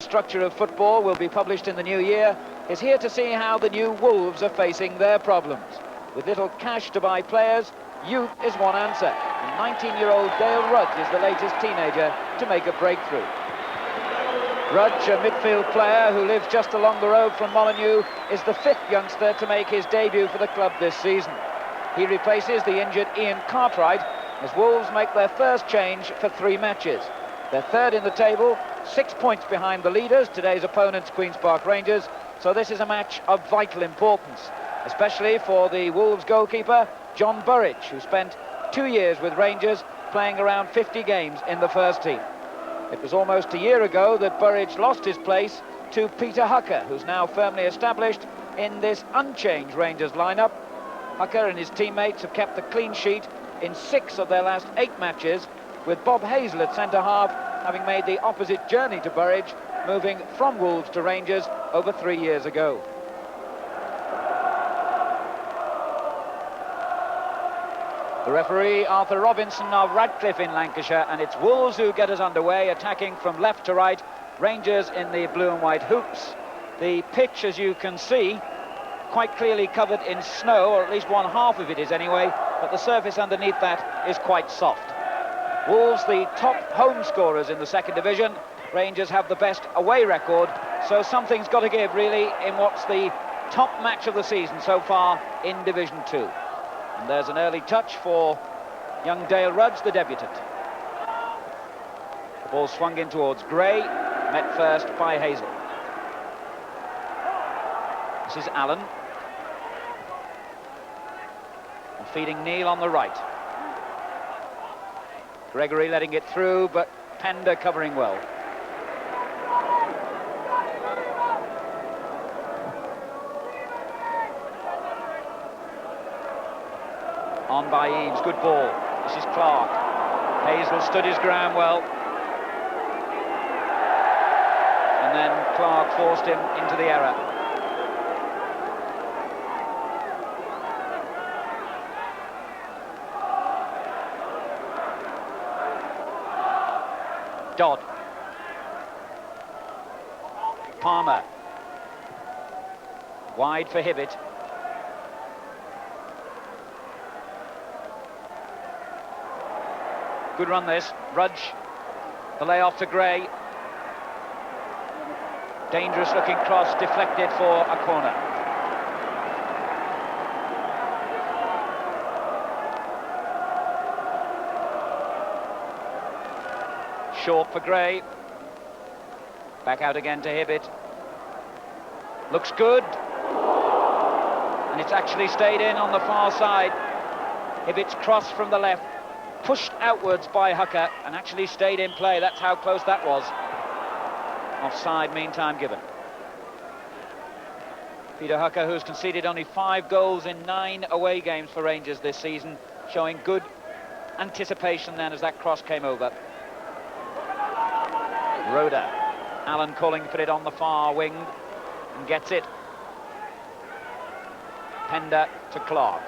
structure of football will be published in the new year, is here to see how the new Wolves are facing their problems. With little cash to buy players, youth is one answer, and 19-year-old Dale Rudge is the latest teenager to make a breakthrough. Rudge, a midfield player who lives just along the road from Molineux, is the fifth youngster to make his debut for the club this season. He replaces the injured Ian Cartwright as Wolves make their first change for 3 matches. They're third in the table, 6 points behind the leaders, today's opponents Queen's Park Rangers, so this is a match of vital importance, especially for the Wolves goalkeeper, John Burridge, who spent 2 years with Rangers, playing around 50 games in the first team. It was almost a year ago that Burridge lost his place to Peter Hucker, who's now firmly established in this unchanged Rangers lineup. Hucker and his teammates have kept the clean sheet in 6 of their last 8 matches, with Bob Hazel at centre-half having made the opposite journey to Burridge, moving from Wolves to Rangers over 3 years ago. The referee, Arthur Robinson of Radcliffe in Lancashire, and it's Wolves who get us underway, attacking from left to right, Rangers in the blue and white hoops. The pitch, as you can see, quite clearly covered in snow, or at least one half of it is anyway, but the surface underneath that is quite soft. Wolves, the top home scorers in the second division. Rangers have the best away record, so something's got to give, really, in what's the top match of the season so far in Division 2. And there's an early touch for young Dale Rudge, the debutant. The ball swung in towards Gray, met first by Hazel. This is Allen. And feeding Neal on the right. Gregory letting it through, but Pender covering well. On by Eames, good ball. This is Clark. Hazel stood his ground well. And then Clark forced him into the error. Dodd. Palmer. Wide for Hibbett. Good run this. Rudge. The layoff to Gray. Dangerous looking cross, deflected for a corner. Short for Gray. Back out again to Hibbett. Looks good. And it's actually stayed in on the far side. Hibbett's cross from the left, pushed outwards by Hucker, and actually stayed in play. That's how close that was. Offside meantime given. Peter Hucker, who's conceded only 5 goals in 9 away games for Rangers this season, showing good anticipation then as that cross came over. Roda. Allen calling for it on the far wing and gets it. Pender to Clark.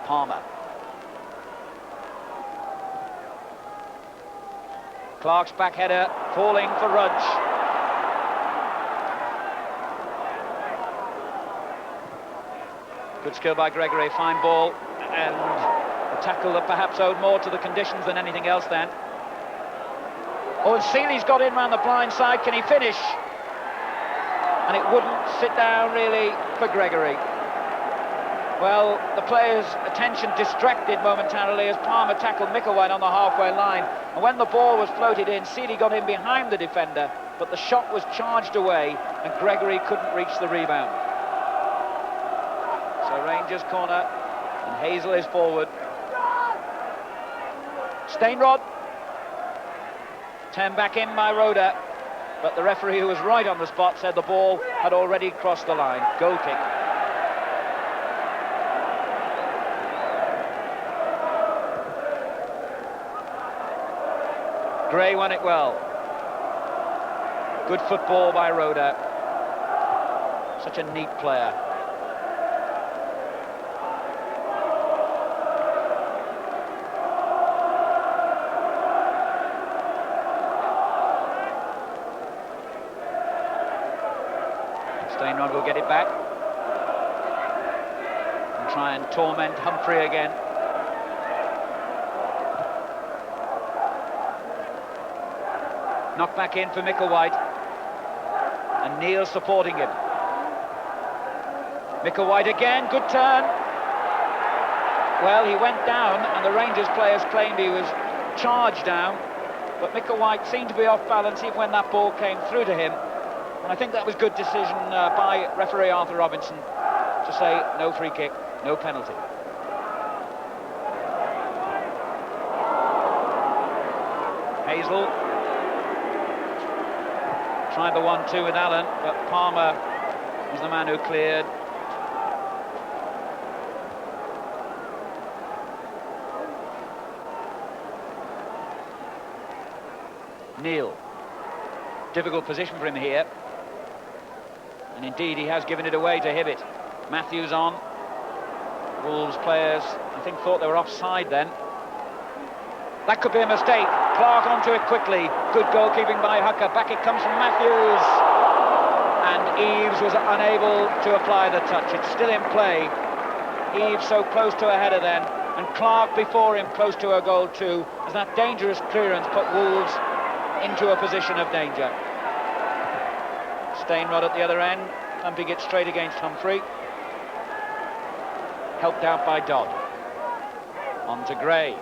Palmer. Clark's back header falling for Rudge. Good skill by Gregory, fine ball, and a tackle that perhaps owed more to the conditions than anything else then. Oh, and Seeley's got in round the blind side. Can he finish? And it wouldn't sit down really for Gregory. Well, the players' attention distracted momentarily as Palmer tackled Micklewine on the halfway line. And when the ball was floated in, Seeley got in behind the defender, but the shot was charged away and Gregory couldn't reach the rebound. So Rangers corner, and Hazel is forward. Stainrod. Turned back in by Roda, but the referee, who was right on the spot, said the ball had already crossed the line. Goal kick. Gray won it well. Good football by Roda. Such a neat player. Stainrod will get it back and try and torment Humphrey again. Knocked back in for Micklewhite, and Neil supporting him. Micklewhite again, good turn. Well, he went down, and the Rangers players claimed he was charged down, but Micklewhite seemed to be off balance even when that ball came through to him. And I think that was good decision by referee Arthur Robinson to say no free kick, no penalty. Hazel tried the 1-2 with Allen, but Palmer was the man who cleared. Neil, difficult position for him here, and indeed he has given it away to Hibbett. Matthews on. Wolves players, I think, thought they were offside then. That could be a mistake. Clark onto it quickly. Good goalkeeping by Hucker. Back it comes from Matthews, and Eaves was unable to apply the touch. It's still in play. Eaves so close to a header then, and Clark before him close to a goal too, as that dangerous clearance put Wolves into a position of danger. Stainrod at the other end, thumping it straight against Humphrey. Helped out by Dodd. On to Gray.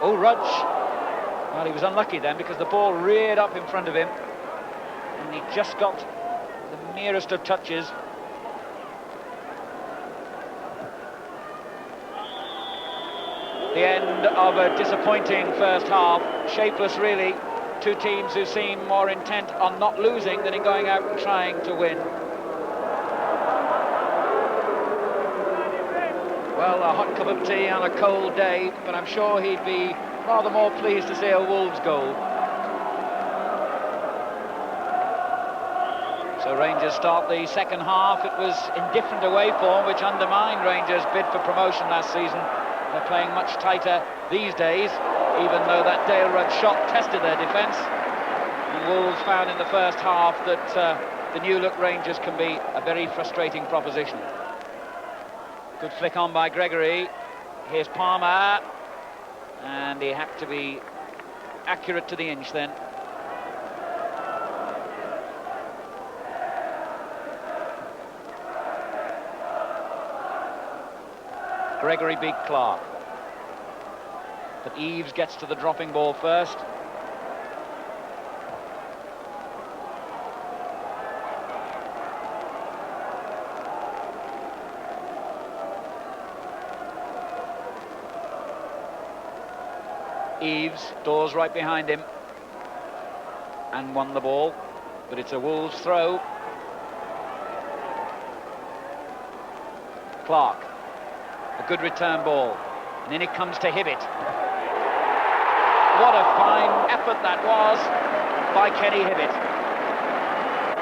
Oh, Rudge. Well, he was unlucky then because the ball reared up in front of him, and he just got the merest of touches. The end of a disappointing first half. Shapeless, really. Two teams who seem more intent on not losing than in going out and trying to win. Well, a hot cup of tea on a cold day, but I'm sure he'd be rather more pleased to see a Wolves goal. So Rangers start the second half. It was indifferent away form which undermined Rangers' bid for promotion last season. They're playing much tighter these days, even though that Dale Rudd shot tested their defence. And Wolves found in the first half that the new-look Rangers can be a very frustrating proposition. Good flick on by Gregory. Here's Palmer, and he had to be accurate to the inch then. Gregory beat Clark, but Eaves gets to the dropping ball first. Eaves, Dawes right behind him, and won the ball, but it's a Wolves throw. Clark, a good return ball, and in it comes to Hibbett. What a fine effort that was by Kenny Hibbett.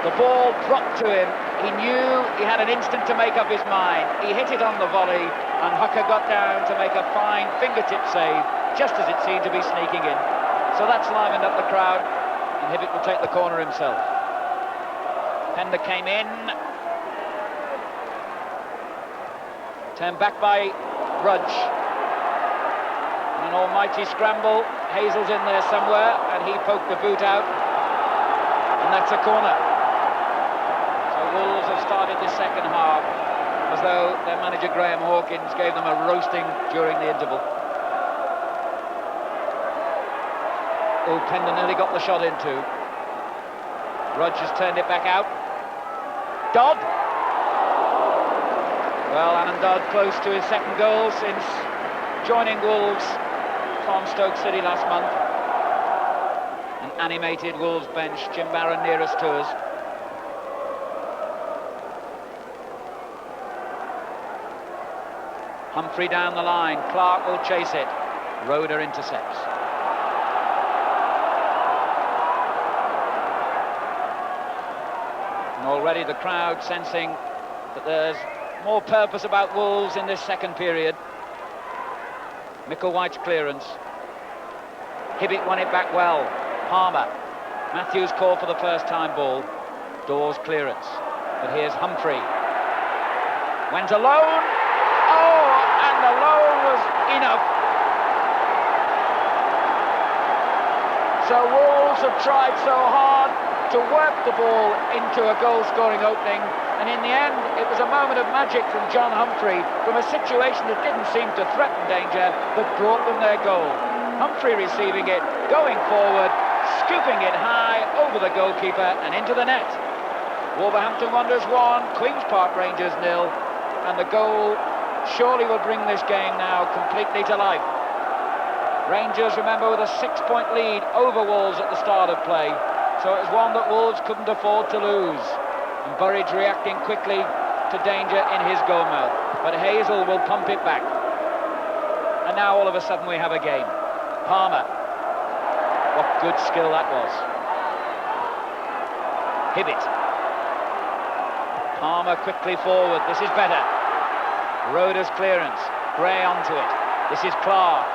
The ball dropped to him. He knew he had an instant to make up his mind. He hit it on the volley, and Hucker got down to make a fine fingertip save, just as it seemed to be sneaking in. So that's livened up the crowd, and Hibbett will take the corner himself. Pender came in. Turned back by Rudge. And an almighty scramble. Hazel's in there somewhere, and he poked the boot out. And that's a corner. So Wolves have started the second half as though their manager Graham Hawkins gave them a roasting during the interval. Oh, Pender nearly got the shot in too. Rudge has turned it back out. Dodd. Well, Alan Dodd close to his second goal since joining Wolves from Stoke City last month. An animated Wolves bench. Jim Barron nearest to us. Humphrey down the line. Clark will chase it. Roeder intercepts. And already the crowd sensing that there's more purpose about Wolves in this second period. Micklewhite's clearance. Hibbett won it back well. Palmer. Matthews called for the first time ball. Dawes clearance. But here's Humphrey. Went alone. Oh, and alone was enough. So Wolves have tried so hard to work the ball into a goal-scoring opening, and in the end it was a moment of magic from John Humphrey, from a situation that didn't seem to threaten danger, that brought them their goal. Humphrey receiving it, going forward, scooping it high over the goalkeeper and into the net. Wolverhampton Wanderers 1, Queen's Park Rangers 0, and the goal surely will bring this game now completely to life. Rangers, remember, with a 6-point lead over Wolves at the start of play, so it was one that Wolves couldn't afford to lose. And Burridge reacting quickly to danger in his goal mouth, but Hazel will pump it back. And now all of a sudden we have a game. Palmer. What good skill that was. Hibbett. Palmer quickly forward. This is better. Roeder's clearance. Gray onto it. This is Clark.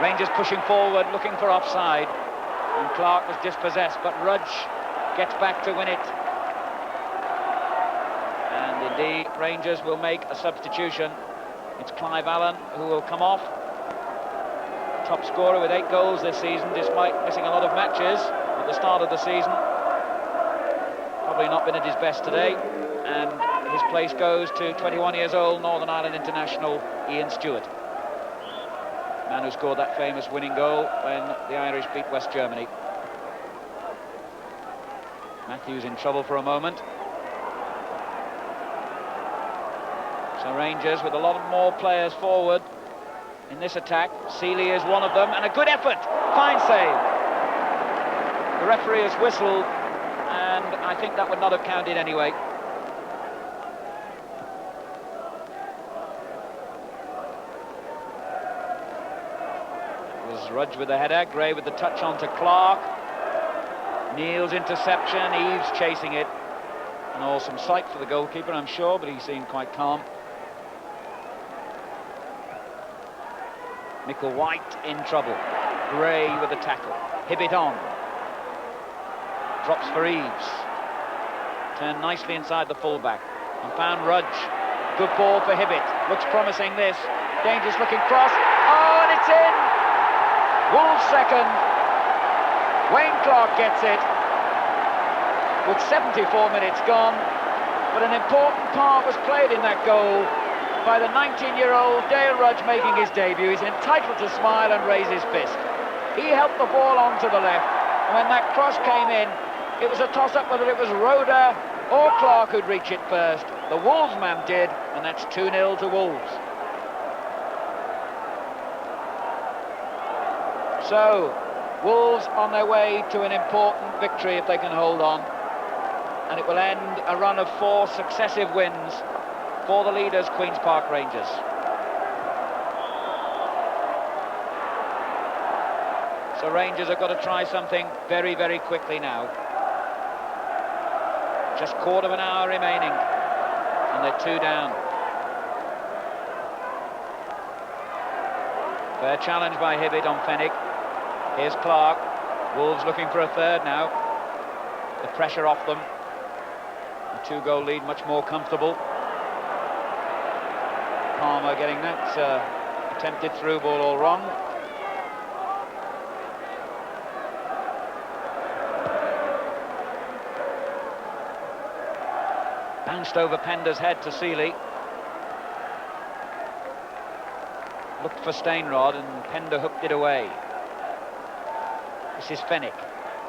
Rangers pushing forward, looking for offside. And Clark was dispossessed, but Rudge gets back to win it. And indeed, Rangers will make a substitution. It's Clive Allen who will come off. Top scorer with 8 goals this season, despite missing a lot of matches at the start of the season. Probably not been at his best today. And his place goes to 21 years old Northern Ireland international Ian Stewart. Man who scored that famous winning goal when the Irish beat West Germany. Matthews in trouble for a moment. So Rangers with a lot more players forward in this attack. Seeley is one of them, and a good effort. Fine save. The referee has whistled, and I think that would not have counted anyway. Rudge with the header, Gray with the touch on to Clark. Neal's interception, Eves chasing it. An awesome sight for the goalkeeper, I'm sure, but he seemed quite calm. Michael White in trouble. Gray with the tackle. Hibbett on. Drops for Eves. Turned nicely inside the fullback. And found Rudge. Good ball for Hibbett. Looks promising this. Dangerous looking cross. Oh, and it's in! Wolves second. Wayne Clark gets it with 74 minutes gone, but an important part was played in that goal by the 19-year-old Dale Rudge making his debut. He's entitled to smile and raise his fist. He helped the ball onto the left, and when that cross came in, it was a toss-up whether it was Roeder or Clark who'd reach it first. The Wolves man did, and that's 2-0 to Wolves. So, Wolves on their way to an important victory if they can hold on. And it will end a run of 4 successive wins for the leaders, Queen's Park Rangers. So Rangers have got to try something very, very quickly now. Just quarter of an hour remaining, and they're 2 down. Fair challenge by Hibbett on Fenwick. Here's Clark. Wolves looking for a third now. The pressure off them. A 2-goal lead, much more comfortable. Palmer getting that attempted through ball all wrong. Bounced over Pender's head to Seeley. Looked for Stainrod, and Pender hooked it away. This is Fenwick.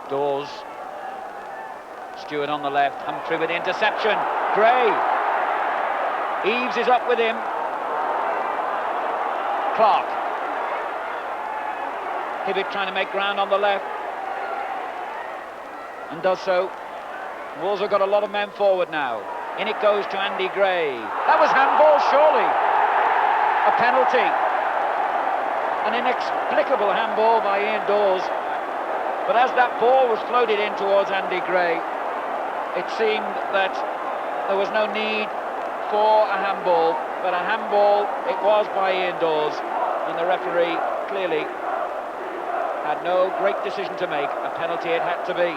Dawes. Stewart on the left. Humphrey with the interception. Gray. Eves is up with him. Clark. Hibbett trying to make ground on the left. And does so. Wolves have got a lot of men forward now. In it goes to Andy Gray. That was handball, surely. A penalty. An inexplicable handball by Ian Dawes. But as that ball was floated in towards Andy Gray, it seemed that there was no need for a handball, but a handball it was by Ian Dawes, and the referee clearly had no great decision to make. A penalty it had to be.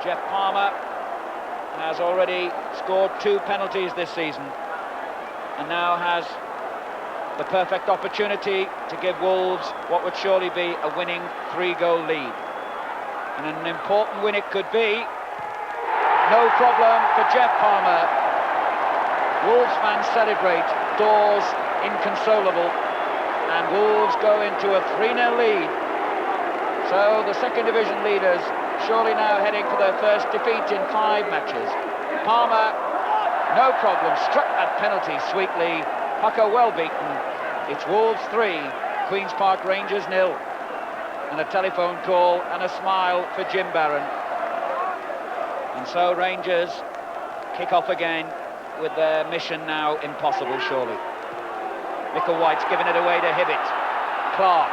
Jeff Palmer has already scored 2 penalties this season and now has the perfect opportunity to give Wolves what would surely be a winning 3-goal lead. And an important win it could be. No problem for Jeff Palmer. Wolves fans celebrate, doors inconsolable, and Wolves go into a 3-0 lead. So the second division leaders surely now heading for their first defeat in 5 matches. Palmer, no problem, struck that penalty sweetly. Pucker well beaten. It's Wolves 3, Queen's Park Rangers 0. And a telephone call and a smile for Jim Barron. And so Rangers kick off again with their mission now impossible, surely. Michael White's given it away to Hibbett. Clark.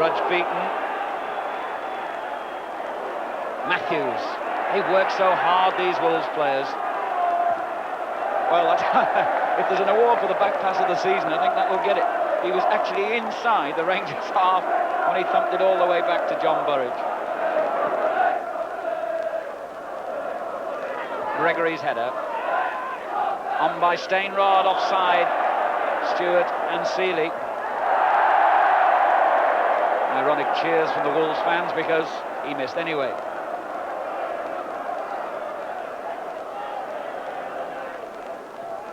Rudge beaten. Matthews. They work so hard, these Wolves players. Well, if there's an award for the back pass of the season, I think that will get it. He was actually inside the Rangers half when he thumped it all the way back to John Burridge. Gregory's header. On by Stainrod, offside. Stewart and Seeley. Ironic cheers from the Wolves fans because he missed anyway.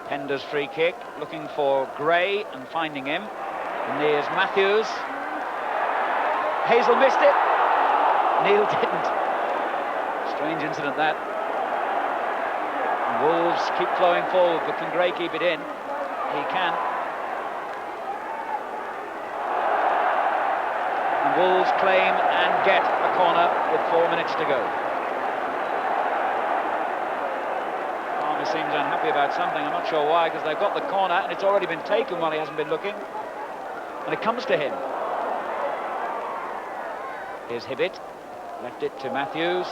Pender's free kick, looking for Gray and finding him. And there's Matthews. Hazel missed it. Neil didn't. Strange incident that. And Wolves keep flowing forward, but can Gray keep it in? He can. And Wolves claim and get a corner with 4 minutes to go. Seems unhappy about something. I'm not sure why, because they've got the corner and it's already been taken while he hasn't been looking. And it comes to him. Here's Hibbett. Left it to Matthews.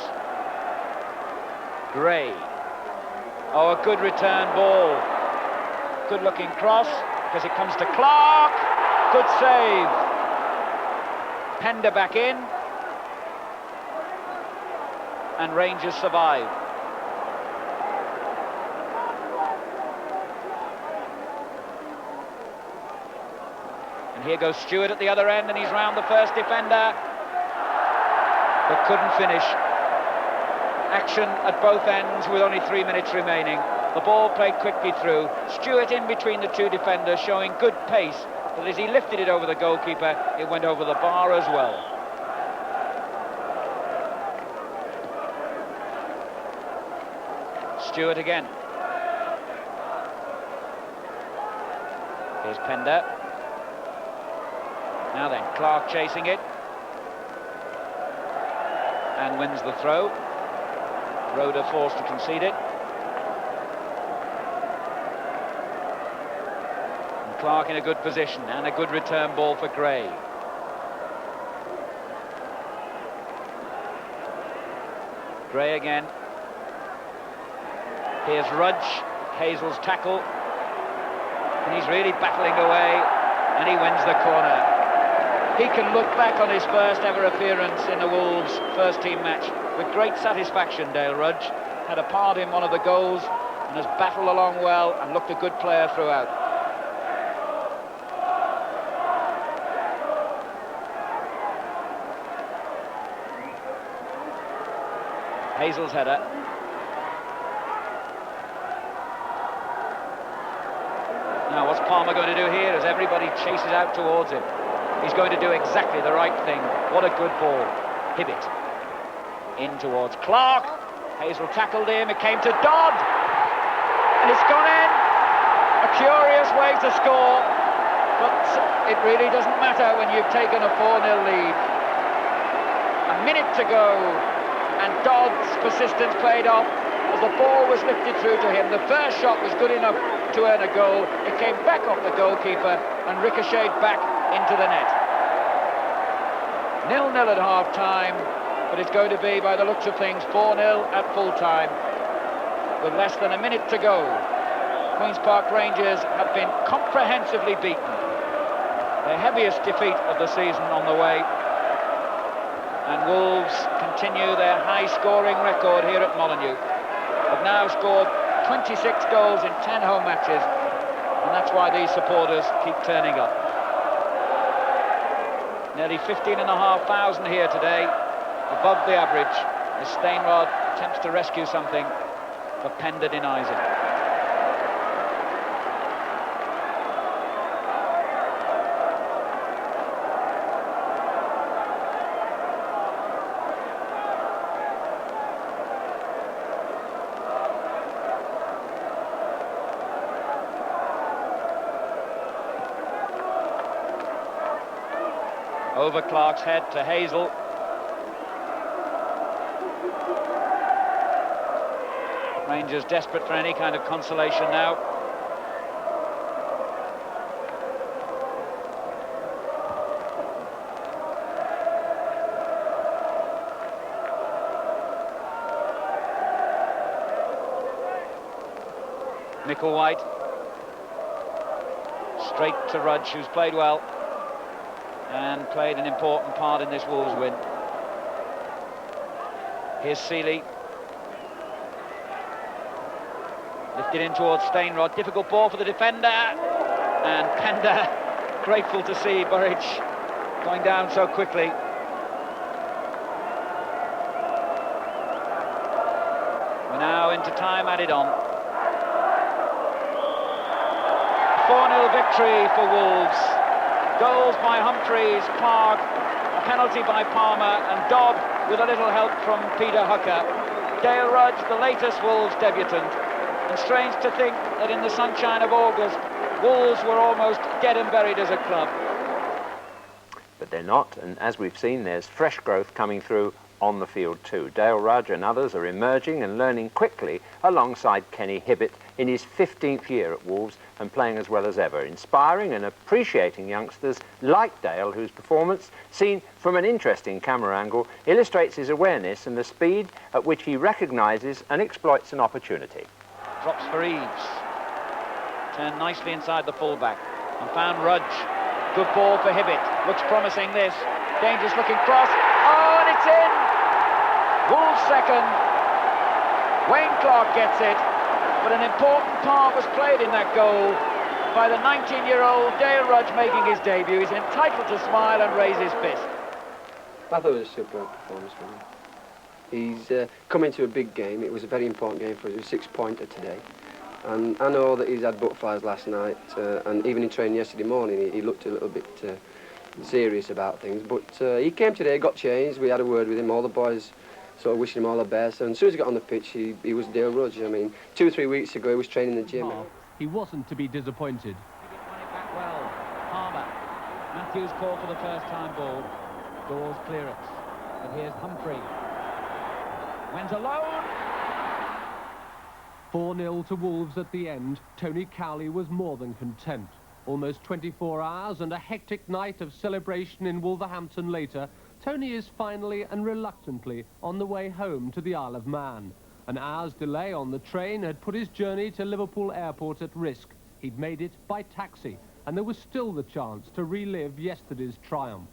Gray. Oh, a good return ball. Good looking cross, because it comes to Clark. Good save. Pender back in. And Rangers survive. And here goes Stewart at the other end, and he's round the first defender, but couldn't finish. Action at both ends with only 3 minutes remaining. The ball played quickly through. Stewart in between the 2 defenders, showing good pace, but as he lifted it over the goalkeeper, it went over the bar as well. Stewart again. Here's Pender. Now then, Clark chasing it. And wins the throw. Roeder forced to concede it. And Clark in a good position, and a good return ball for Gray. Gray again. Here's Rudge. Hazel's tackle. And he's really battling away, and he wins the corner. He can look back on his first ever appearance in the Wolves' first team match with great satisfaction. Dale Rudge had a part in one of the goals and has battled along well and looked a good player throughout. Hazel's header. Now what's Palmer going to do here as everybody chases out towards him? He's going to do exactly the right thing. What a good ball. Hibbett. In towards Clark. Hazel tackled him. It came to Dodd. And it's gone in. A curious way to score. But it really doesn't matter when you've taken a 4-0 lead. A minute to go. And Dodd's persistence paid off as the ball was lifted through to him. The first shot was good enough to earn a goal. It came back off the goalkeeper and ricocheted back into the net. 0-0 at half-time, but it's going to be, by the looks of things, 4-0 at full-time, with less than a minute to go. Queen's Park Rangers have been comprehensively beaten. Their heaviest defeat of the season on the way. And Wolves continue their high-scoring record here at Molineux. Have now scored 26 goals in 10 home matches, and that's why these supporters keep turning up. Nearly 15,500 here today, above the average, as Steinrod attempts to rescue something, but Pender denies it. Over Clark's head to Hazel. Rangers desperate for any kind of consolation now. Micklewhite. Straight to Rudge, who's played well and played an important part in this Wolves win. Here's Seeley. Lifted in towards Steinrod. Difficult ball for the defender. And Pender, grateful to see Burridge going down so quickly. We're now into time added on. 4-0 victory for Wolves. Goals by Humphreys, Clark, a penalty by Palmer, and Dobb with a little help from Peter Hucker. Dale Rudge, the latest Wolves debutant. And strange to think that in the sunshine of August, Wolves were almost dead and buried as a club. But they're not, and as we've seen, there's fresh growth coming through on the field too. Dale Rudge and others are emerging and learning quickly alongside Kenny Hibbett in his 15th year at Wolves and playing as well as ever, inspiring and appreciating youngsters like Dale, whose performance, seen from an interesting camera angle, illustrates his awareness and the speed at which he recognises and exploits an opportunity. Drops for Eves. Turned nicely inside the fullback and found Rudge. Good ball for Hibbett. Looks promising, this. Dangerous looking cross. Oh, and it's in! Wolves second. Wayne Clark gets it. But an important part was played in that goal by the 19-year-old Dale Rudge making his debut. He's entitled to smile and raise his fist. I thought it was a superb performance from him. He's come into a big game. It was a very important game for us. It was a six-pointer today. And I know that he's had butterflies last night, and even in training yesterday morning, he looked a little bit serious about things. But he came today, got changed. We had a word with him. All the boys sort of wishing him all the best. And as soon as he got on the pitch, he was Dale Rudge. I mean, 2 or 3 weeks ago, he was training in the gym. He wasn't to be disappointed. He won it back well. Palmer. Matthews called for the first-time ball. Dawes clearance. And here's Humphrey. Went alone. 4-0 to Wolves at the end. Tony Cowley was more than content. Almost 24 hours and a hectic night of celebration in Wolverhampton later, Tony is finally and reluctantly on the way home to the Isle of Man. An hour's delay on the train had put his journey to Liverpool Airport at risk. He'd made it by taxi, and there was still the chance to relive yesterday's triumph.